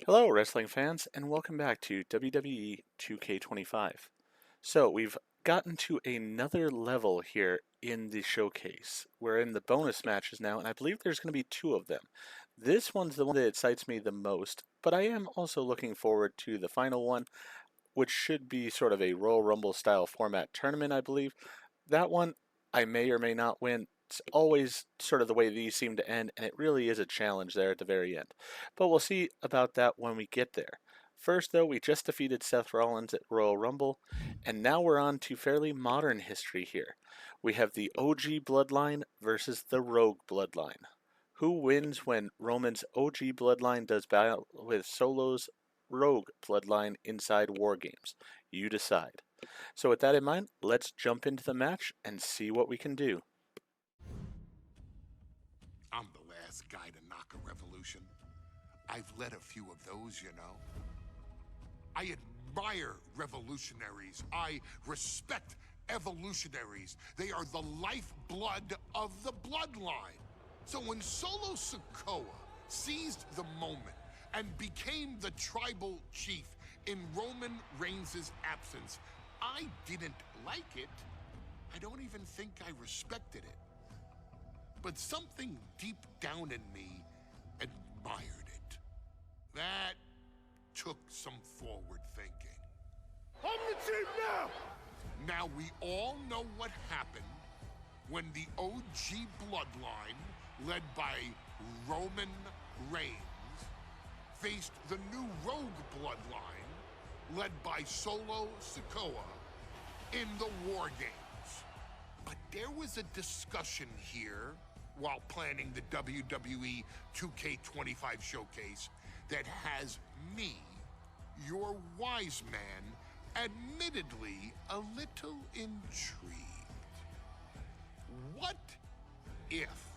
Hello, wrestling fans, and welcome back to WWE 2K25. So, we've gotten to another level here in the showcase. We're in the bonus matches now, and I believe there's going to be two of them. This one's the one that excites me the most, but I am also looking forward to the final one, which should be sort of a Royal Rumble style format tournament, I believe. That one I may or may not win. It's always sort of the way these seem to end, and it really is a challenge there at the very end. But we'll see about that when we get there. First, though, we just defeated Seth Rollins at Royal Rumble, and now we're on to fairly modern history here. We have the OG Bloodline versus the Rogue Bloodline. Who wins when Roman's OG Bloodline does battle with Solo's Rogue Bloodline inside War Games? You decide. So with that in mind, let's jump into the match and see what we can do. I'm the last guy to knock a revolution. I've led a few of those, you know. I admire revolutionaries. I respect evolutionaries. They are the lifeblood of the bloodline. So when Solo Sikoa seized the moment and became the tribal chief in Roman Reigns' absence, I didn't like it. I don't even think I respected it. But something deep down in me admired it. That took some forward thinking. I'm the chief now! Now we all know what happened when the OG bloodline, led by Roman Reigns, faced the new Rogue bloodline, led by Solo Sikoa, in the War Games. But there was a discussion here while planning the WWE 2K25 showcase that has me, your wise man, admittedly a little intrigued. What if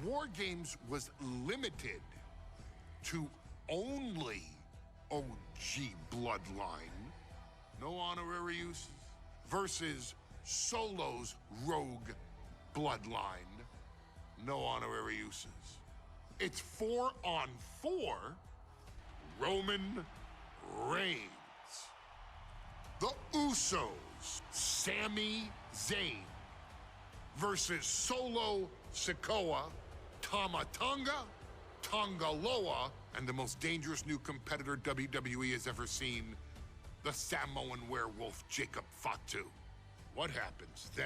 War Games was limited to only OG Bloodline, no honorary uses, versus Solo's Rogue Bloodline, no honorary uses? It's 4-on-4 Roman Reigns. The Usos, Sami Zayn, versus Solo Sikoa, Tama Tonga, Tongaloa, and the most dangerous new competitor WWE has ever seen, the Samoan werewolf Jacob Fatu. What happens then?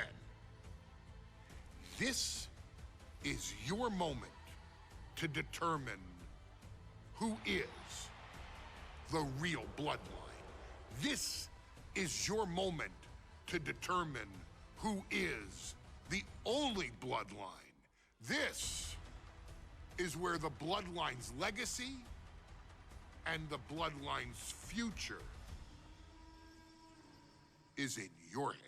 This is your moment to determine who is the real bloodline. This is your moment to determine who is the only bloodline. This is where the bloodline's legacy and the bloodline's future is in your hands.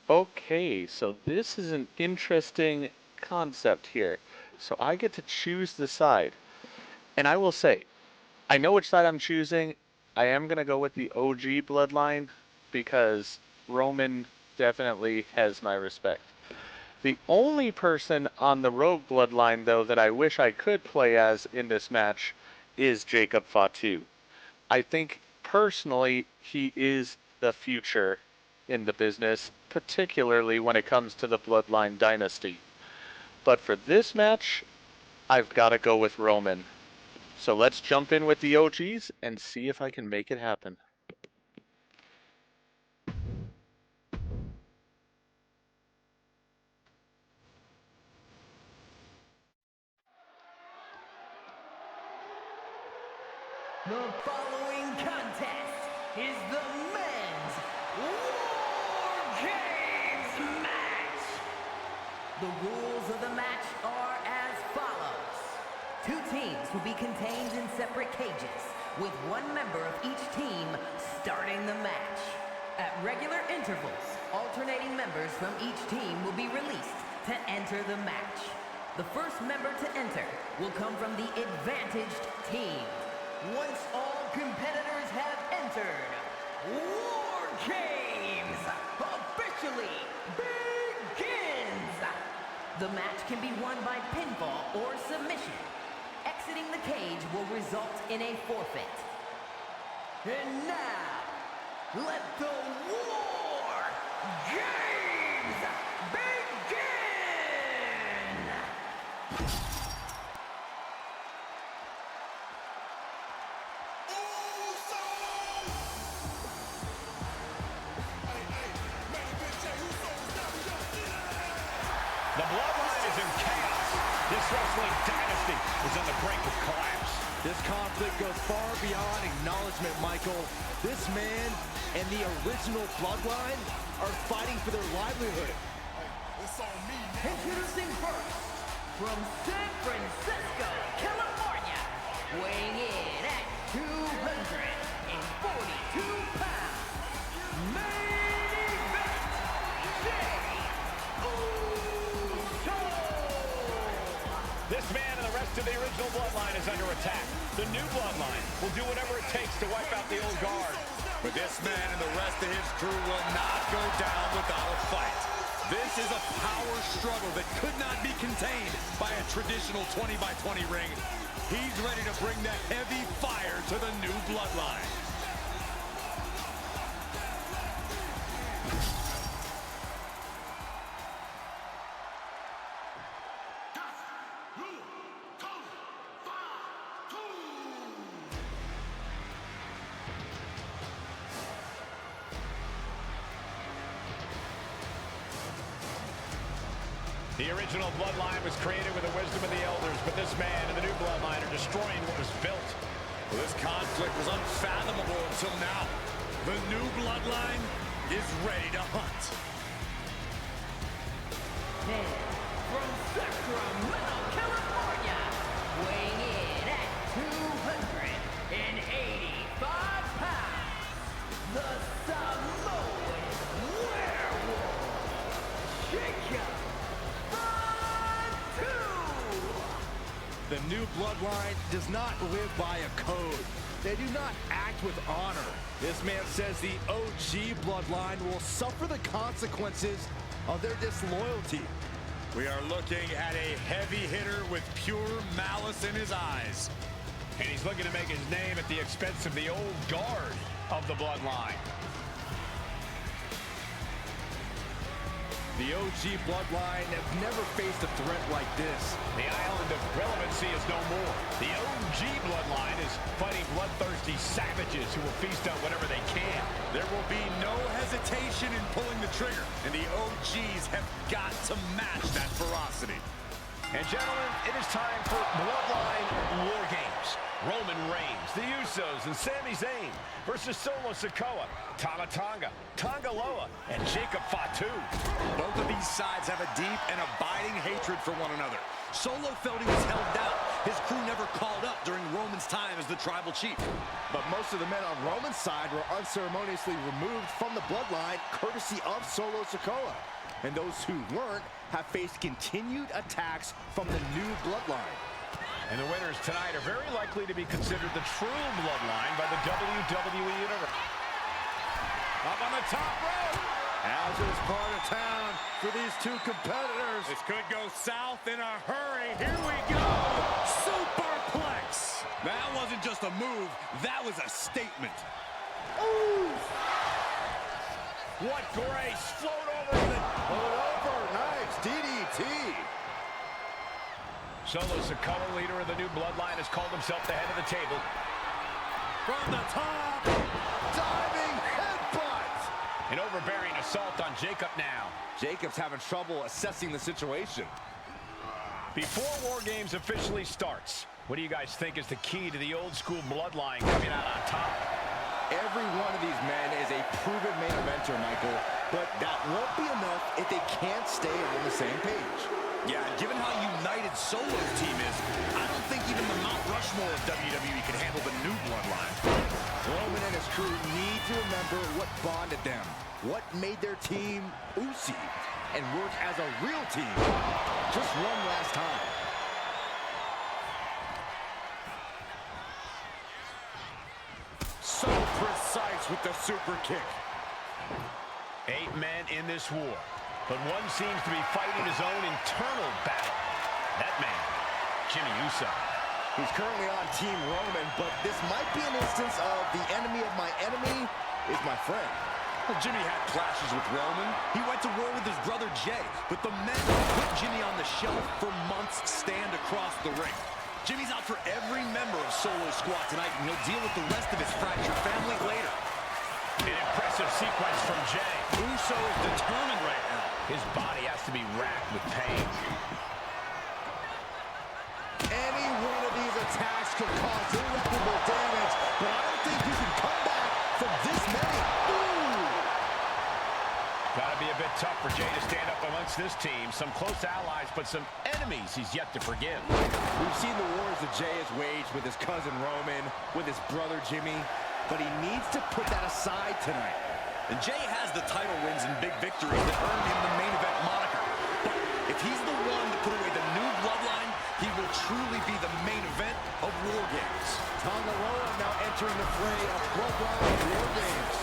Okay, so this is an interesting concept here. So I get to choose the side. And I will say, I know which side I'm choosing. I am going to go with the OG bloodline because Roman definitely has my respect. The only person on the Rogue bloodline, though, that I wish I could play as in this match is Jacob Fatu. I think personally he is the future in the business, particularly when it comes to the Bloodline dynasty. But for this match, I've got to go with Roman. So let's jump in with the OGs and see if I can make it happen. The following contest is the men's War Games match. The rules of the match are as follows. Two teams will be contained in separate cages, with one member of each team starting the match. At regular intervals, alternating members from each team will be released to enter the match. The first member to enter will come from the advantaged team. Once all competitors have entered, War Games officially begins! The match can be won by pinfall or submission. Exiting the cage will result in a forfeit. And now, let the War Games begin! The Bloodline is in chaos. This wrestling dynasty is on the brink of collapse. This conflict goes far beyond acknowledgement, Michael. This man and the original Bloodline are fighting for their livelihood. Introducing first, from San Francisco, California, weighing in at 242 pounds, main event, This man and the rest of the original Bloodline is under attack. The new Bloodline will do whatever it takes to wipe out the old guard. But this man and the rest of his crew will not go down without a fight. This is a power struggle that could not be contained by a traditional 20-by-20 ring. He's ready to bring the heavy fire to the new Bloodline. The original Bloodline was created with the wisdom of the elders, but this man and the new Bloodline are destroying what was built. Well, this conflict was unfathomable until now. The new Bloodline is ready to hunt. And from Sacramento, California, weighing in at 285 pounds, the Samoan Werewolf, Jacob. The new Bloodline does not live by a code. They do not act with honor. This man says the OG Bloodline will suffer the consequences of their disloyalty. We are looking at a heavy hitter with pure malice in his eyes. And he's looking to make his name at the expense of the old guard of the Bloodline. The OG Bloodline have never faced a threat like this. The island of relevancy is no more. The OG Bloodline is fighting bloodthirsty savages who will feast on whatever they can. There will be no hesitation in pulling the trigger, and the OGs have got to match that ferocity. And gentlemen, it is time for Bloodline War Games. Roman Reigns, the Usos, and Sami Zayn versus Solo Sikoa, Tama Tonga, Tonga Loa, and Jacob Fatu. Both of these sides have a deep and abiding hatred for one another. Solo felt he was held down. His crew never called up during Roman's time as the tribal chief. But most of the men on Roman's side were unceremoniously removed from the Bloodline courtesy of Solo Sikoa. And those who weren't have faced continued attacks from the new Bloodline. And the winners tonight are very likely to be considered the true Bloodline by the WWE Universe. Up on the top rope. As is part of town for these two competitors. This could go south in a hurry. Here we go. Superplex. That wasn't just a move. That was a statement. Ooh. What grace. Float over the... Float over. Nice. DDT. Solo Sikoa, leader of the new Bloodline, has called himself the head of the table. From the top. Diving headbutt. An overbearing assault on Jacob now. Jacob's having trouble assessing the situation. Before War Games officially starts, what do you guys think is the key to the old school Bloodline coming out on top? Every one of these men is a proven main eventer, Michael. But that won't be enough if they can't stay on the same page. Yeah, given how united Solo's team is, I don't think even the Mount Rushmore of WWE can handle the new Bloodline. Roman and his crew need to remember what bonded them, what made their team Uzi, and work as a real team. Just one last time. So precise with the super kick. 8 men in this war, but one seems to be fighting his own internal Uso. He's currently on Team Roman, but this might be an instance of the enemy of my enemy is my friend. Well, Jimmy had clashes with Roman. He went to war with his brother Jay, but the men who put Jimmy on the shelf for months stand across the ring. Jimmy's out for every member of Solo Squad tonight, and he'll deal with the rest of his fractured family later. An impressive sequence from Jay. Uso is determined right now. His body has to be racked with pain. Any one of these attacks could cause irreparable damage, but I don't think you can come back from this many. Ooh! Gotta be a bit tough for Jay to stand up amongst this team. Some close allies, but some enemies he's yet to forgive. We've seen the wars that Jay has waged with his cousin Roman, with his brother Jimmy, but he needs to put that aside tonight. And Jay has the title wins and big victories that earned him the main event moniker. But if he's the one to put away the new Bloodline, he will truly be the main event of War Games. Tonga Loa now entering the fray of Bloodline War Games.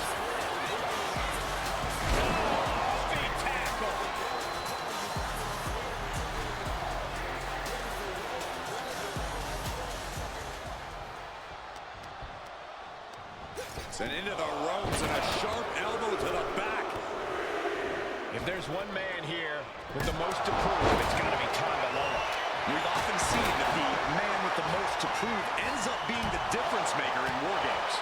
Feet tackle. And into the ropes and a sharp elbow to the back. If there's one man here with the most to prove, it's got to be Tonga Loa. We've often seen that the man with the most to prove ends up being the difference maker in War Games.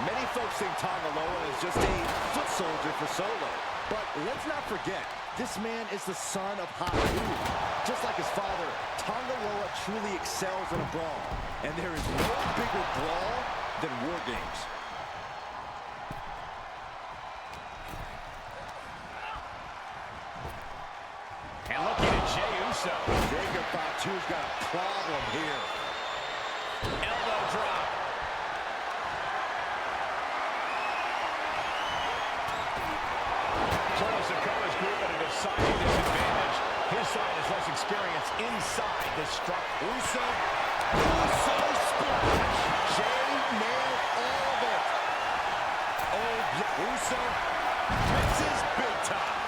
Many folks think Tonga Loa is just a foot soldier for Solo. But let's not forget, this man is the son of Haku. Just like his father, Tonga Loa truly excels in a brawl. And there is no bigger brawl than War Games. And looking at Jey Uso. Jacob Fatu's got a problem here. Elbow drop. Solo Sikoa's group at a deciding disadvantage. His side has less experience inside this structure. Uso splash. Jey nailed all of it. Oh, Uso misses big time.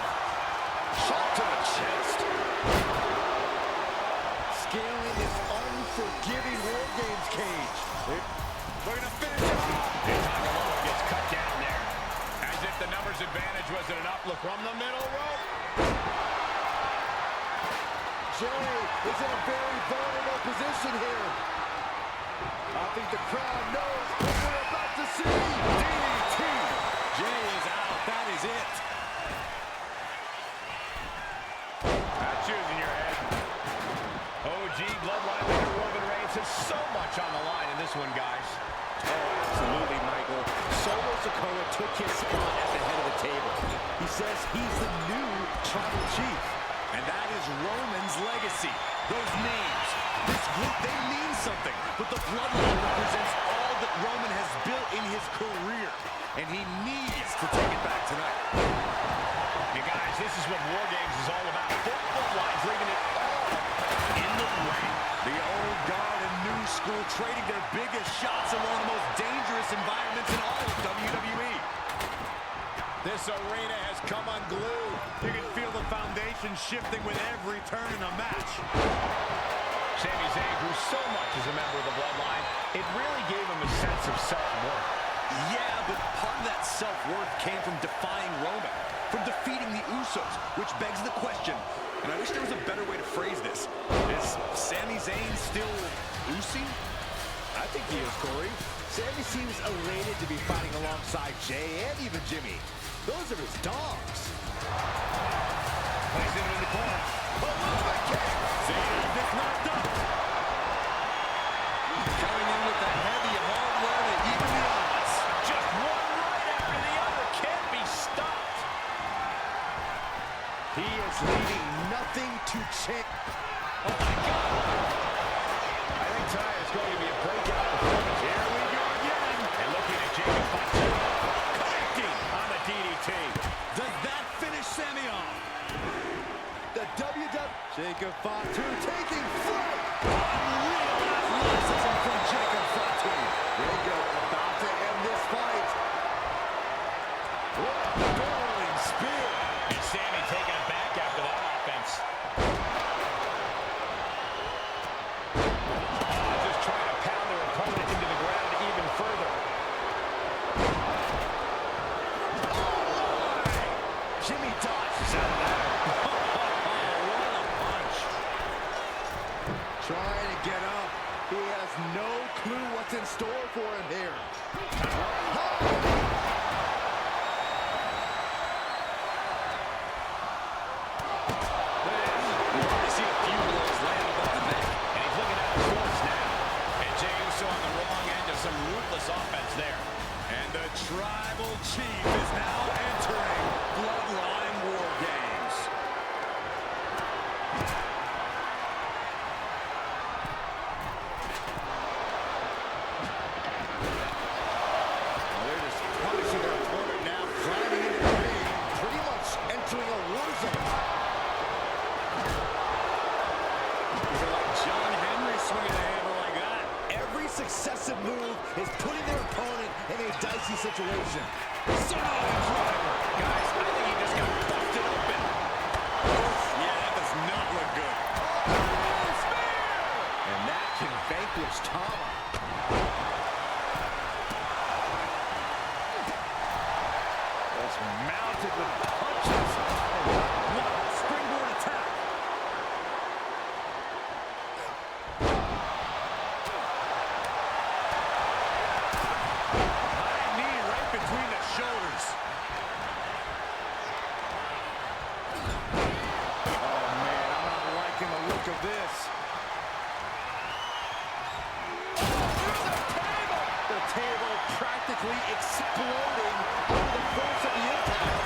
Shot to the chest. Scaling this unforgiving War Games cage. We're going to finish it off. And Tonga Loa gets cut down there. As if the numbers advantage wasn't enough. Look from the middle rope. Jey is in a very vulnerable position here. I think the crowd knows what we're about to see. DDT. Jey is out. That is it. Not choosing your head. OG Bloodline leader Roman Reigns has so much on the line in this one, guys. Oh, absolutely, Michael. Solo Sikoa took his spot at the head of the table. He says he's the new tribal chief. And that is Roman's legacy. Those names, this group, they mean something. But the Bloodline represents all that Roman has built in his career. And he needs to take it back tonight. Hey, guys, this is what War Games is all about. Both Bloodlines leaving it all in the ring. The old guard and new school trading their biggest shots in one of the most dangerous environments in all of WWE. This arena has come unglued. You can feel the foundation shifting with every turn in the match. Sami Zayn grew so much as a member of the Bloodline, it really gave him a sense of self-worth. Yeah, but part of that self-worth came from defying Roman, from defeating the Usos, which begs the question, and I wish there was a better way to phrase this. Is Sami Zayn still Usi? I think he is, Corey. Sami seems elated to be fighting alongside Jey and even Jimmy. Those are his dogs. Plays him in the corner. Aloha kick! Zayn gets knocked up. Coming in with the heavy hardware to even the odds. Just one right after the other can't be stopped. He is leaving nothing to chance. Oh, my God. I think tonight is going to be a breakout performance. Here we go again. And looking at Jacob Fatu. Connecting on the DDT. Does that finish Sami off? The WWE. Jacob Fatu taking flight. Unreal athleticism from Jacob Fatu. Jacob about to end this fight. What a whirling spear. And Sami taking it back after that offense. dicey situation. Sunday driver. Guys, I think he just got busted open. Yeah, that does not look good. And that can vanquish Tama. Just mounted with punches. What a springboard attack. High knee right between the shoulders. Oh, man, I'm not liking the look of this. The table practically exploding under the force of the impact.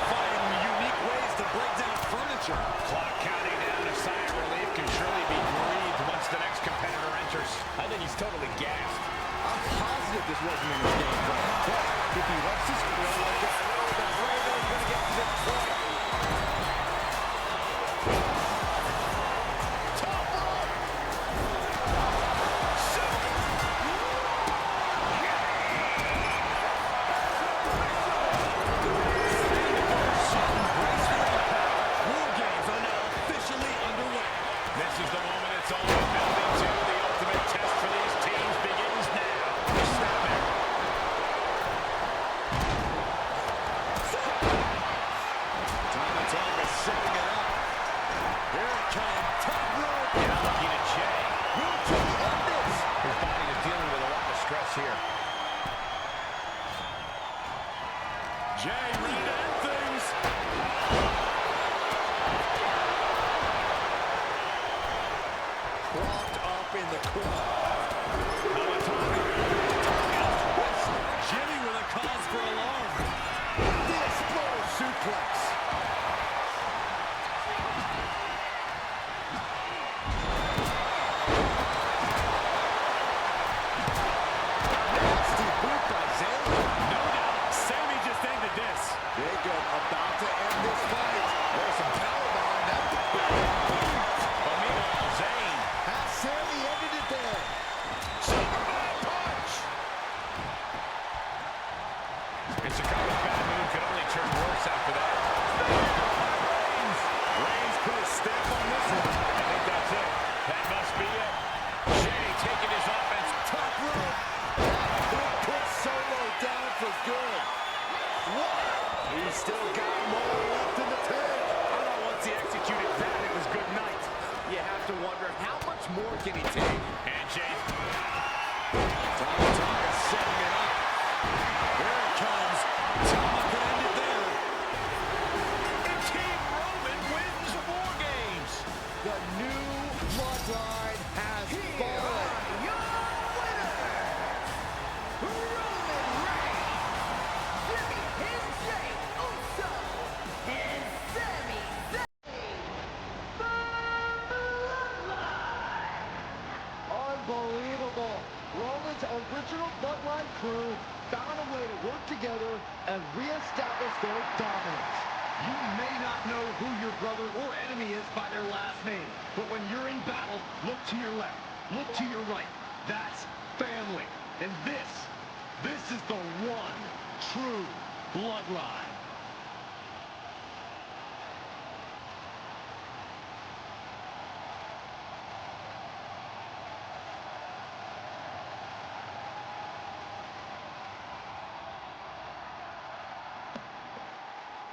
Finding unique ways to break down furniture. Clock counting down. A sigh of relief can surely be breathed once the next competitor enters. I think he's totally gassed. I'm positive this wasn't in his game plan. But if he wants to score like that, the Drago is going to get to this point. Top rope! War games are now officially underway. This is the moment it's all been building to. The ultimate test for these teams begins now. Snapback. Tama setting it up. Here it comes. Top rope. Now looking at Jay. Will Jay end this? His body is dealing with a lot of stress here. Jay ready to end things. Propped up in the corner. Jimmy with a cause for alarm. The exploder suplex. Nasty boot by Zayn. No doubt, Sammy just ended this. Jacob about to end this fight. There's some power behind that. But meanwhile, Zayn. Has Sammy ended it there? Superman punch. It's a bad move could only turn worse after that. Reigns put a stamp on this one. I think that's it. That must be it. Jay taking his offense. Top rope. That put Solo down for good. What? He's still got more left in the tank. I don't know once he executed that, it was good night. You have to wonder how much more can he take? Handshake. Tama setting it up. Here it comes. Tama could end it there. And Team Roman wins War Games. The new bloodline has fallen. Your winners, Roman Reigns, Jimmy and Jay Uso, and Sami Zayn. Bloodline. Unbelievable. Roman's original bloodline crew found a way to work together and reestablish their dominance. You may not know who your brother or enemy is by their last name, but when you're in battle, look to your left, look to your right. That's family. And this is the one true bloodline.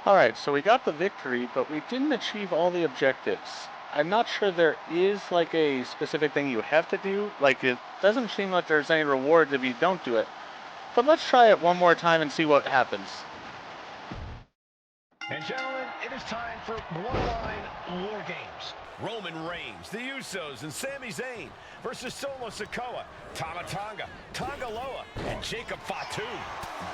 Alright, so we got the victory, but we didn't achieve all the objectives. I'm not sure there is like a specific thing you have to do. Like, it doesn't seem like there's any rewards if you don't do it. But let's try it one more time and see what happens. And gentlemen, it is time for Bloodline War Games. Roman Reigns, the Usos, and Sami Zayn versus Solo Sikoa, Tama Tonga Loa, and Jacob Fatu.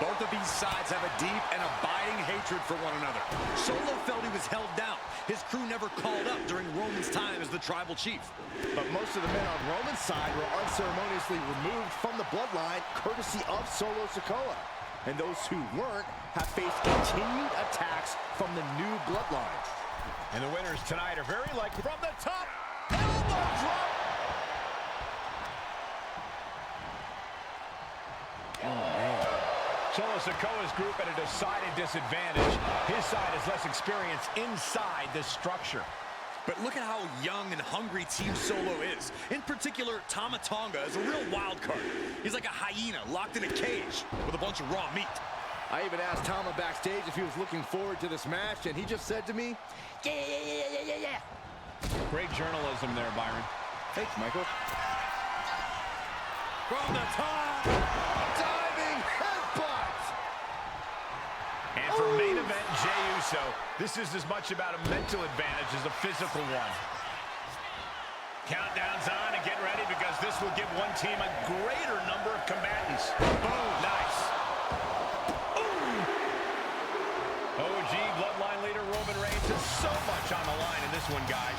Both of these sides have a deep and abiding hatred for one another. Solo felt he was held down. His crew never called up during Roman's time as the tribal chief. But most of the men on Roman's side were unceremoniously removed from the bloodline courtesy of Solo Sikoa. And those who weren't have faced continued attacks from the new bloodline. And the winners tonight are very likely From the top, elbow drop. Solo Sikoa's group at a decided disadvantage. His side has less experience inside this structure. But look at how young and hungry Team Solo is. In particular, Tama Tonga is a real wild card. He's like a hyena locked in a cage with a bunch of raw meat. I even asked Tama backstage if he was looking forward to this match, and he just said to me, yeah. Great journalism there, Byron. Thanks, Michael. From the top! Diving headbutt! And for main event Jey Uso, this is as much about a mental advantage as a physical one. Countdown's on and get ready because this will give one team a greater number of combatants. Boom, nice. OG Bloodline leader Roman Reigns has so much on the line in this one, guys.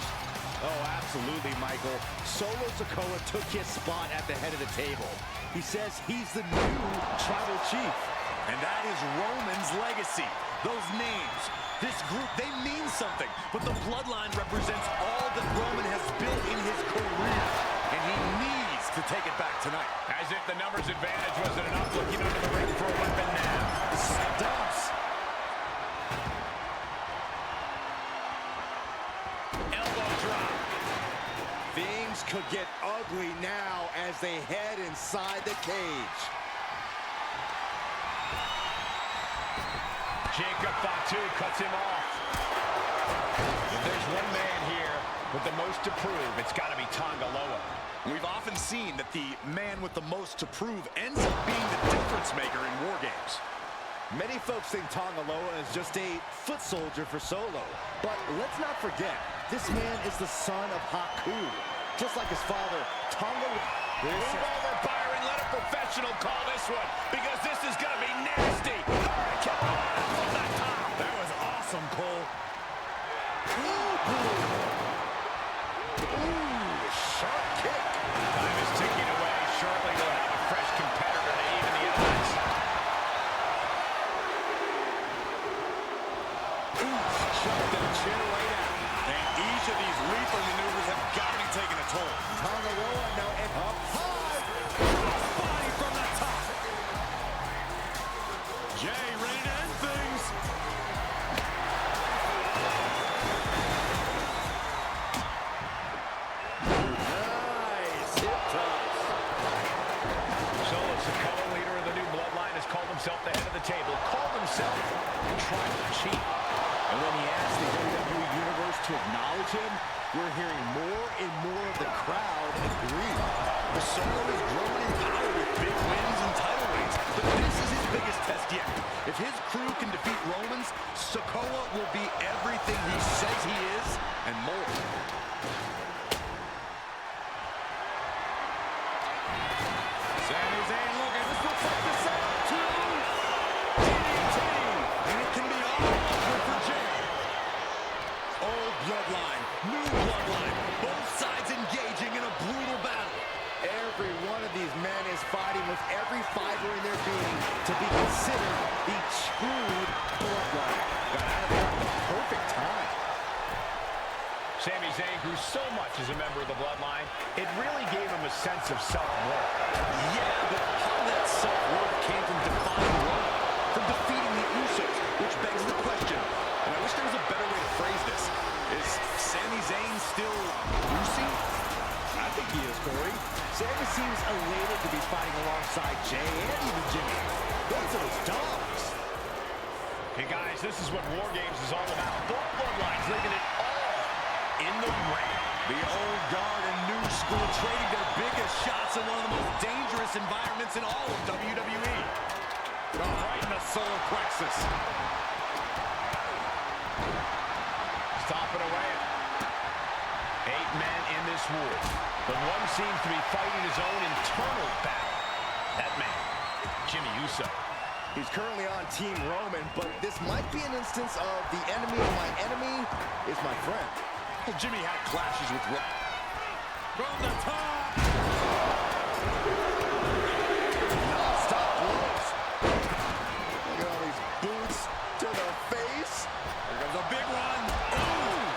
Oh, absolutely, Michael. Solo Sikoa took his spot at the head of the table. He says he's the new tribal chief. And that is Roman's legacy. Those names, this group, they mean something. But the Bloodline represents all that Roman has built in his career. And he needs to take it back tonight. As if the numbers advantage wasn't enough, looking under the ring for a weapon now. Stumps. Elbow drop. Things could get ugly now as they head inside the cage. Jacob Fatu cuts him off. If there's one man here with the most to prove, it's got to be Tonga Loa. We've often seen that the man with the most to prove ends up being the difference maker in war games. Many folks think Tonga Loa is just a foot soldier for Solo. But let's not forget, this man is the son of Haku. Just like his father, Tonga Loa. Move over, Byron. Let a professional call this one because this is going to be nasty. From that top. That was awesome, Cole. Ooh, sharp kick. Time is ticking away. Shortly, they'll have a fresh competitor to even the odds. Shot the chin right out. And each of these lethal maneuvers have got to be taking a toll. Tonga Loa now and up high. Body from the top. Jey ready to end things. Nice hip toss. Solo Sikoa, leader of the new Bloodline, has called himself the head of the table. Called himself the tribal chief. And when he asked the WWE Universe to acknowledge him, we're hearing more and more of the crowd agree. Solo is growing in power with big wins and title reigns, but this is his biggest test yet. If his crew can defeat Romans, Sikoa will be everything he says he is and more. Sami Zayn looking. This looks like the setup to DDT, and it can be all over for Jey. Old Bloodline, new Bloodline, both sides engaging in a brutal battle. Every one of these men is fighting with every fiber in their being to be considered the true Bloodline. Got out of there at the perfect time. Sami Zayn grew so much as a member of the Bloodline, it really gave him a sense of self-worth. Yeah, but part of that self-worth came from defying Roman, from defeating the Usos, which begs the question, and I wish there was a better way to phrase this. Is Sami Zayn still Lucy? I think he is, Corey. Sami seems elated to be fighting alongside Jey and even Jimmy. Those are his dogs. Hey guys, this is what War Games is all about. Both Bloodlines leaving it all in the ring. The old guard and new school trading their biggest shots in one of the most dangerous environments in all of WWE. Right in the solar plexus. Stomping away. 8 men in this war, but one seems to be fighting his own internal battle. That man, Jimmy Uso. He's currently on Team Roman, but this might be an instance of the enemy of my enemy is my friend. Well, Jimmy had clashes with Roman. From the top! Non-stop blows. Look at all these boots to the face. There goes a big one. Ooh!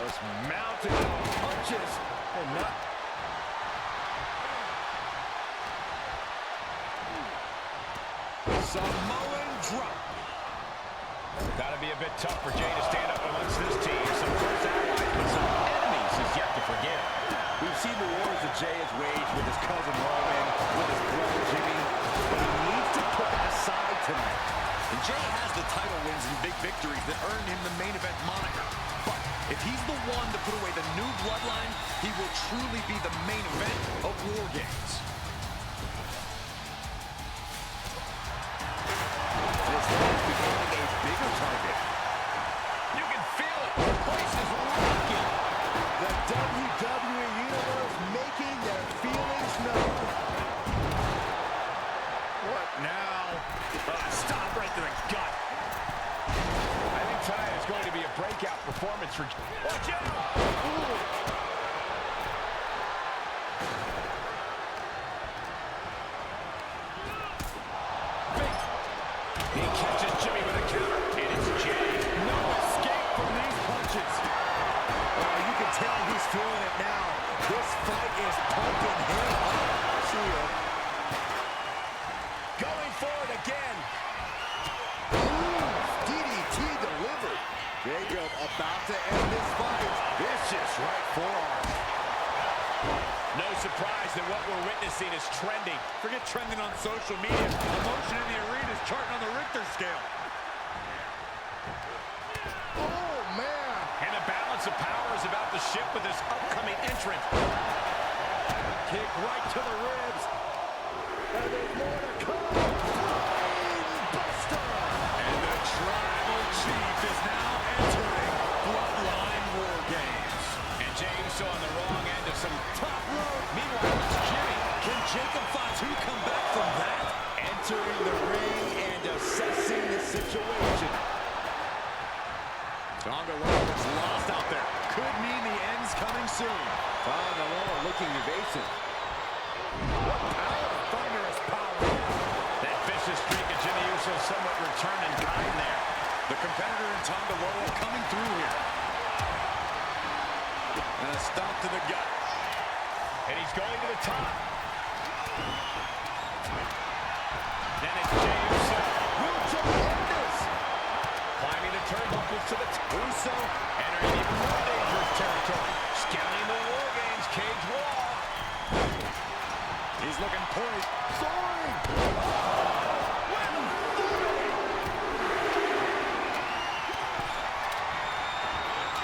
Those mounted punches and not. Samoan drop. Gotta be a bit tough for Jay to stand up amongst this team. Some first allies, but some enemies is yet to forgive. We've seen the wars that Jay has waged with his cousin Roman, with his brother Jimmy, but he needs to put that aside tonight. And Jay has the title wins and big victories that earned him the main event moniker. But if he's the one to put away the new Bloodline, he will truly be the main event of War Games. This is becoming a bigger target. You can feel it. The place is rocking. The WWE Universe making their feelings known. What now? Stop right to the gut. I think tonight is going to be a breakout performance for... Watch out! He catches Jimmy with a counter, and it's Jay. No escape from these punches. Oh, you can tell he's feeling it now. This fight is pumping him up. See ya. Going forward again. DDT delivered. Jacob about to end this fight. Vicious right forearm. No surprise that what we're witnessing is trending. Forget trending on social media. Emotion in the arena is charting on the Richter scale. Oh, man. And the balance of power is about to shift with this upcoming entrant. Kick right to the ribs. And there's more to come. Brainbuster. And the Tribal Chief is now entering Bloodline War Games. And James so on the wrong end of some Top rope. Meanwhile, it's Jimmy. Can Jacob Fatu come back from that? Entering the ring and assessing the situation. Tonga Loa is lost out there. Could mean the end's coming soon. Tonga Loa looking evasive. What power? Thunderous power. That vicious streak of Jimmy Uso somewhat returned in kind there. The competitor in Tonga Loa coming through here. And a stomp to the gut. And he's going to the top. Then it's Jey Uso. Lucha Mendes. Climbing the turnbuckles to the top. Uso. Entering even more dangerous territory. Scaling the War Games cage wall. He's looking poised. Soaring.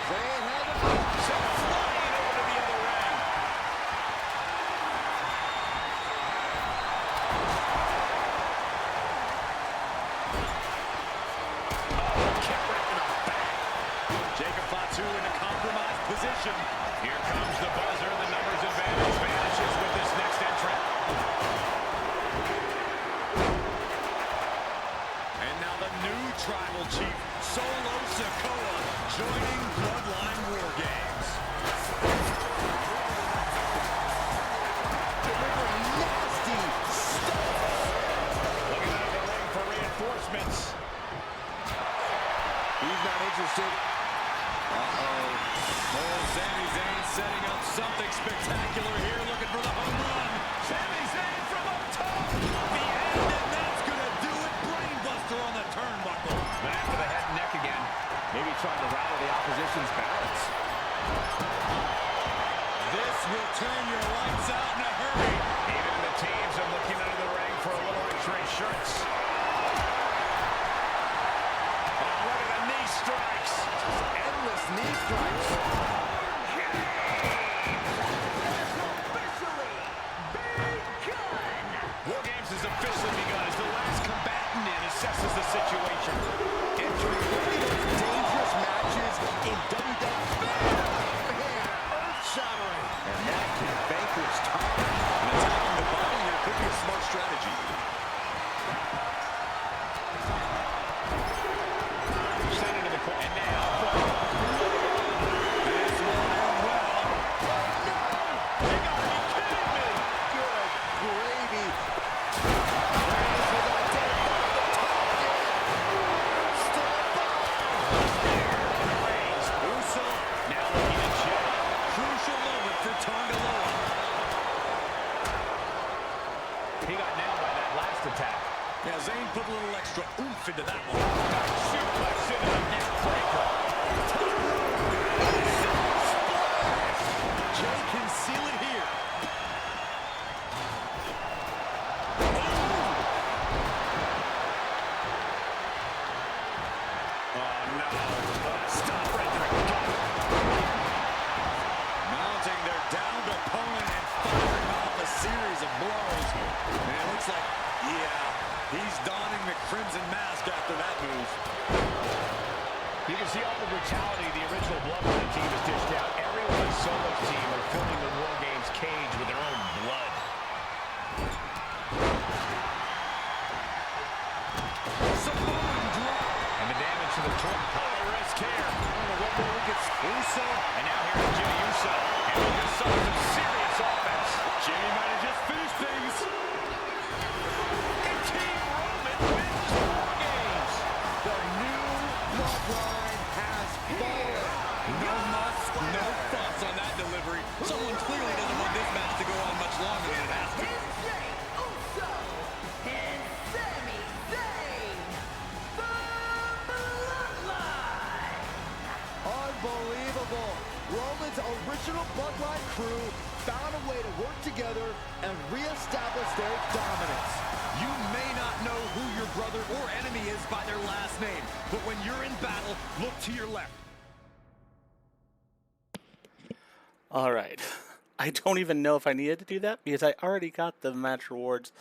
Zayn had it. Sent flying over to the other ring. Kick right to the back. Jacob Fatu in a compromised position. Here comes the buzzer. The numbers advantage vanishes with this next entrant. And now the new Tribal Chief, Solo Sikoa, joining Bloodline War Games. Delivering nasty stuff. Looking out of the ring for reinforcements. He's not interested. Oh, Sami Zayn setting up something spectacular here, looking for the home run. Sami Zayn from up top. The end, and that's going to do it. Brainbuster on the turnbuckle. But after the head and neck again. Maybe trying to rattle the opposition's balance. This will turn your lights out in a hurry. Even the teams are looking under the ring for a little extra insurance. Oh, look at the knee strikes. Endless knee strikes. War Games has officially begun as the last combatant in assesses the situation. Entering one of the most dangerous matches in WWE. Man, earth-shattering. And that can vanquish time. And attacking the body here could be a smart strategy. Sent into the corner. And now, And Stop right there. Mounting their downed opponent and firing off a series of blows. And it looks like, yeah, he's donning the crimson mask after that move. You can see all the brutality the original Bloodline team has dished out. Everyone on Solo's team are filling the War Games cage with their own blood. Samoan drop. And the damage to the torque pile risk here. Uso. And now here's Jimmy Uso. And we just saw some serious offense. Jimmy might have just finished things. And Team Roman wins War Games. The new Bloodline has fallen. No muss, no fuss on that delivery. Someone clearly doesn't want this match to go on much longer than it has to. Jey Uso and Sami Zayn, the Bloodline. Unbelievable. Roman's original Bloodline crew found a way to work together and reestablish their dominance. You may not know who your brother or enemy is by their last name, but when you're in battle, look to your left. All right. I don't even know if I needed to do that because I already got the match rewards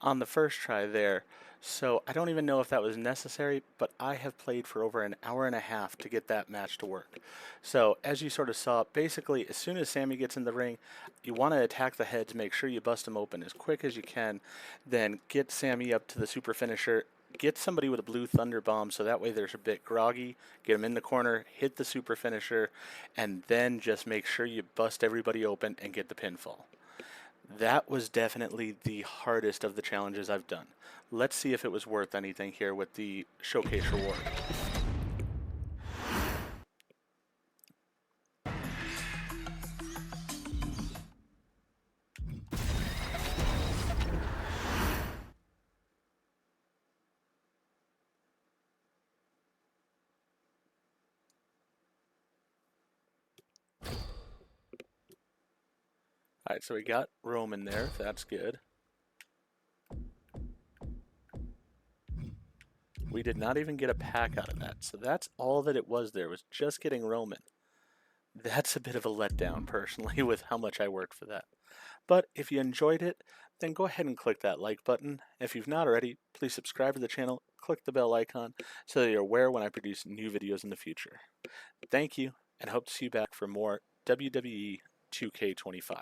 on the first try there. So I don't even know if that was necessary, but I have played for over an hour and a half to get that match to work. So as you sort of saw, basically as soon as Sami gets in the ring, you want to attack the heads, make sure you bust him open as quick as you can, then get Sami up to the super finisher, get somebody with a blue thunder bomb so that way there's a bit groggy, get him in the corner, hit the super finisher, and then just make sure you bust everybody open and get the pinfall. That was definitely the hardest of the challenges I've done. Let's see if it was worth anything here with the showcase reward. Alright, so we got Roman there. That's good. We did not even get a pack out of that. So that's all that it was there, was just getting Roman. That's a bit of a letdown, personally, with how much I worked for that. But if you enjoyed it, then go ahead and click that like button. If you've not already, please subscribe to the channel, click the bell icon, so that you're aware when I produce new videos in the future. Thank you, and hope to see you back for more WWE 2K25.